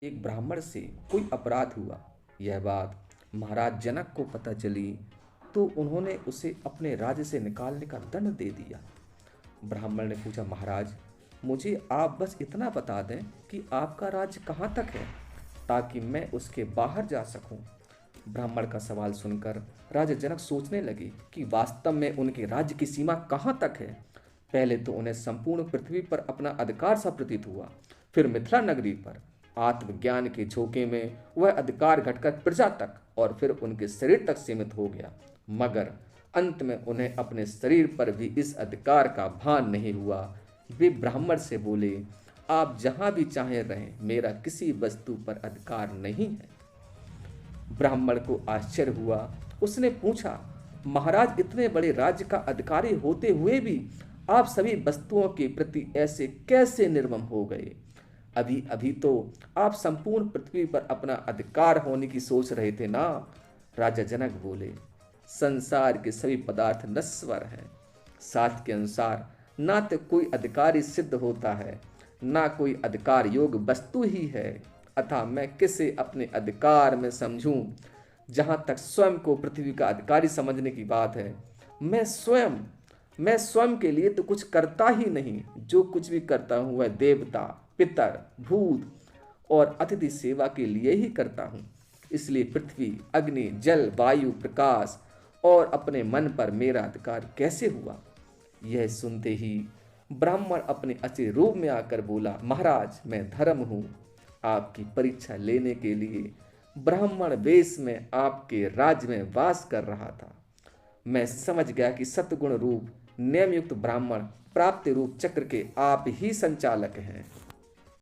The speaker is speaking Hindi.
एक ब्राह्मण से कोई अपराध हुआ। यह बात महाराज जनक को पता चली तो उन्होंने उसे अपने राज्य से निकालने का दंड दे दिया। ब्राह्मण ने पूछा, महाराज मुझे आप बस इतना बता दें कि आपका राज्य कहाँ तक है ताकि मैं उसके बाहर जा सकूं। ब्राह्मण का सवाल सुनकर राजा जनक सोचने लगे कि वास्तव में उनके राज्य की सीमा कहाँ तक है। पहले तो उन्हें संपूर्ण पृथ्वी पर अपना अधिकार सा प्रतीत हुआ, फिर मिथिला नगरी पर। आत्मज्ञान के झोंके में वह अधिकार घटकर प्रजा तक और फिर उनके शरीर तक सीमित हो गया। मगर अंत में उन्हें अपने शरीर पर भी इस अधिकार का भान नहीं हुआ। वे ब्राह्मण से बोले, आप जहां भी चाहे रहें, मेरा किसी वस्तु पर अधिकार नहीं है। ब्राह्मण को आश्चर्य हुआ। उसने पूछा, महाराज इतने बड़े राज्य का अधिकारी होते हुए भी आप सभी वस्तुओं के प्रति ऐसे कैसे निर्मम हो गए। अभी अभी तो आप संपूर्ण पृथ्वी पर अपना अधिकार होने की सोच रहे थे ना। राजा जनक बोले, संसार के सभी पदार्थ नश्वर हैं। शास्त्र के अनुसार ना तो कोई अधिकारी सिद्ध होता है, ना कोई अधिकार योग वस्तु ही है। अतः मैं किसे अपने अधिकार में समझूं। जहां तक स्वयं को पृथ्वी का अधिकारी समझने की बात है, मैं स्वयं के लिए तो कुछ करता ही नहीं। जो कुछ भी करता हूं वह देवता, पितर, भूत और अतिथि सेवा के लिए ही करता हूं। इसलिए पृथ्वी, अग्नि, जल, वायु, प्रकाश और अपने मन पर मेरा अधिकार कैसे हुआ। यह सुनते ही ब्राह्मण अपने अच्छे रूप में आकर बोला, महाराज मैं धर्म हूँ। आपकी परीक्षा लेने के लिए ब्राह्मण वेश में आपके राज्य में वास कर रहा था। मैं समझ गया कि सतगुण रूप नियमयुक्त ब्राह्मण प्राप्ति रूप चक्र के आप ही संचालक हैं।